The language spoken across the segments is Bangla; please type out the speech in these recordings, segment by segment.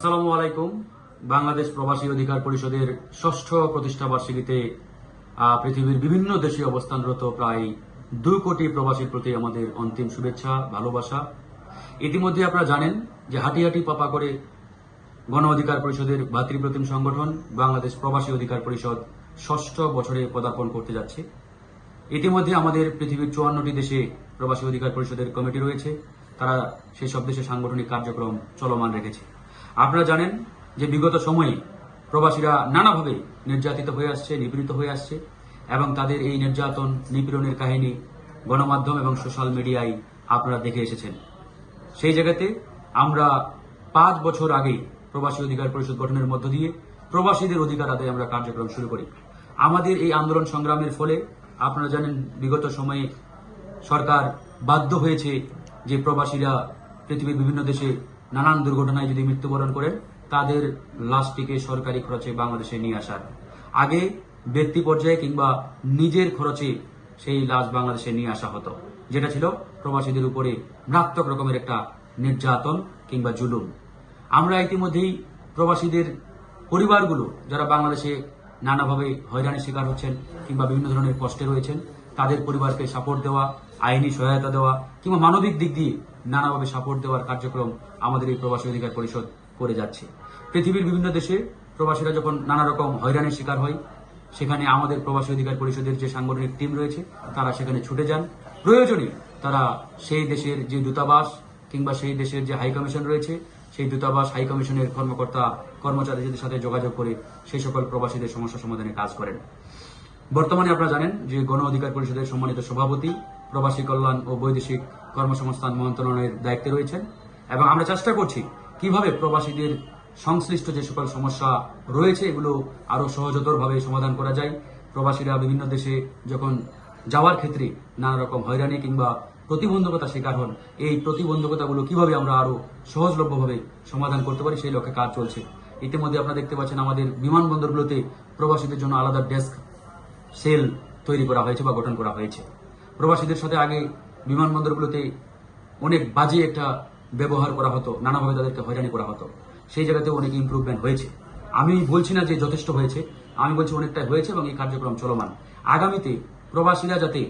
আসসালামু আলাইকুম। বাংলাদেশ প্রবাসী অধিকার পরিষদের ষষ্ঠ প্রতিষ্ঠা বার্ষিকীতে পৃথিবীর বিভিন্ন দেশে অবস্থানরত প্রায় 2 কোটি প্রবাসীর প্রতি আমাদের অন্তিম শুভেচ্ছা, ভালোবাসা। ইতিমধ্যে আপনারা জানেন যে হাঁটি হাঁটি পাপা করে গণ অধিকার পরিষদের ভাতৃপ্রতিম সংগঠন বাংলাদেশ প্রবাসী অধিকার পরিষদ ষষ্ঠ বছরে পদার্পণ করতে যাচ্ছে। ইতিমধ্যে আমাদের পৃথিবীর 54টি দেশে প্রবাসী অধিকার পরিষদের কমিটি রয়েছে, তারা সেই সব দেশে সাংগঠনিক কার্যক্রম চলমান রেখেছে। আপনারা জানেন যে বিগত সময়ে প্রবাসীরা নানাভাবে নির্যাতিত হয়ে আসছে, নিপীড়িত হয়ে আসছে এবং তাদের এই নির্যাতন নিপীড়নের কাহিনী গণমাধ্যম এবং সোশ্যাল মিডিয়ায় আপনারা দেখে এসেছেন। সেই জায়গাতে আমরা 5 বছর আগে প্রবাসী অধিকার পরিষদ গঠনের মধ্য দিয়ে প্রবাসীদের অধিকার আদায়ে আমরা কার্যক্রম শুরু করি। আমাদের এই আন্দোলন সংগ্রামের ফলে আপনারা জানেন বিগত সময়ে সরকার বাধ্য হয়েছে যে প্রবাসীরা পৃথিবীর বিভিন্ন দেশে নানান দুর্ঘটনায় যদি মৃত্যুবরণ করেন তাদের লাশটিকে সরকারি খরচে বাংলাদেশে নিয়ে আসার আগে ব্যক্তি পর্যায়ে কিংবা নিজের খরচে সেই লাশ বাংলাদেশে নিয়ে আসা হতো, যেটা ছিল প্রবাসীদের উপরে মারাত্মক রকমের একটা নির্যাতন কিংবা জুলুম। আমরা ইতিমধ্যেই প্রবাসীদের পরিবারগুলো যারা বাংলাদেশে নানাভাবে হয়রানির শিকার হচ্ছেন কিংবা বিভিন্ন ধরনের কষ্টে রয়েছেন তাদের পরিবারকে সাপোর্ট দেওয়া, আইনি সহায়তা দেওয়া কিংবা মানবিক দিক দিয়ে নানাভাবে সাপোর্ট দেওয়ার কার্যক্রম আমাদের এই প্রবাসী অধিকার পরিষদ করে যাচ্ছে। পৃথিবীর বিভিন্ন দেশে প্রবাসীরা যখন নানা রকম হয়রানির শিকার হয় সেখানে আমাদের প্রবাসী অধিকার পরিষদের যে সাংগঠনিক টিম রয়েছে তারা সেখানে ছুটে যান। প্রয়োজনে তারা সেই দেশের যে দূতাবাস কিংবা সেই দেশের যে হাই কমিশন রয়েছে সেই দূতাবাস হাই কমিশনের কর্মকর্তা কর্মচারীদের সাথে যোগাযোগ করে সেই সকল প্রবাসীদের সমস্যা সমাধানে কাজ করেন। বর্তমানে আপনারা জানেন যে গণ অধিকার পরিষদের সম্মানিত সভাপতি প্রবাসী কল্যাণ ও বৈদেশিক কর্মসংস্থান মন্ত্রণালয়ের দায়িত্বে রয়েছেন এবং আমরা চেষ্টা করছি কিভাবে প্রবাসীদের সংশ্লিষ্ট যে সকল সমস্যা রয়েছে এগুলো আরো সহজতরভাবে সমাধান করা যায়। প্রবাসীরা বিভিন্ন দেশে যখন যাওয়ার ক্ষেত্রে নানা রকম হয়রানি কিংবা প্রতিবন্ধকতা শিকার হন, এই প্রতিবন্ধকতাগুলো কিভাবে আমরা আরো সহজলভ্যভাবে সমাধান করতে পারি সেই লক্ষ্যে কাজ চলছে। ইতিমধ্যে আপনারা দেখতে পাচ্ছেন আমাদের বিমানবন্দরগুলোতে প্রবাসীদের জন্য আলাদা ডেস্ক সেল তৈরি করা হয়েছে বা গঠন করা হয়েছে। প্রবাসীদের সাথে আগে বিমানবন্দরগুলোতে অনেক বাজে একটা ব্যবহার করা হতো, নানাভাবে তাদেরকে হয়রানি করা হতো, সেই জায়গাতে অনেক ইমপ্রুভমেন্ট হয়েছে। আমি বলছি না যে যথেষ্ট হয়েছে, আমি বলছি অনেকটাই হয়েছে এবং এই কার্যক্রম চলমান। আগামীতে প্রবাসীরা যাতে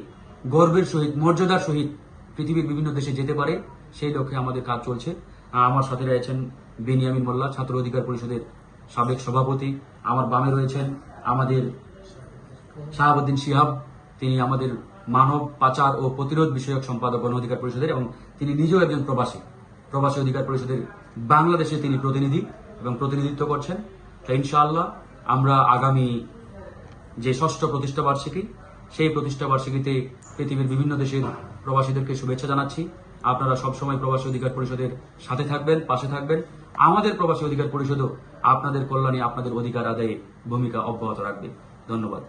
গর্বের সহিত মর্যাদার সহিত পৃথিবীর বিভিন্ন দেশে যেতে পারে সেই লক্ষ্যে আমাদের কাজ চলছে। আমার সাথে রয়েছেন বেনিয়ামিন মোল্লা, ছাত্র অধিকার পরিষদের সাবেক সভাপতি। আমার বামে রয়েছেন আমাদের শাহাবুদ্দিন শিহাব, তিনি আমাদের মানব পাচার ও প্রতিরোধ বিষয়ক সম্পাদক গণ অধিকার পরিষদের এবং তিনি নিজেও একজন প্রবাসী অধিকার পরিষদের বাংলাদেশে তিনি প্রতিনিধি এবং প্রতিনিধিত্ব করছেন। তো ইনশাআল্লাহ আমরা আগামী যে ষষ্ঠ প্রতিষ্ঠা বার্ষিকী সেই প্রতিষ্ঠা বার্ষিকীতে পৃথিবীর বিভিন্ন দেশের প্রবাসীদেরকে শুভেচ্ছা জানাচ্ছি। আপনারা সবসময় প্রবাসী অধিকার পরিষদের সাথে থাকবেন, পাশে থাকবেন। আমাদের প্রবাসী অধিকার পরিষদও আপনাদের কল্যাণে আপনাদের অধিকার আদায়ে ভূমিকা অব্যাহত রাখবে। ধন্যবাদ।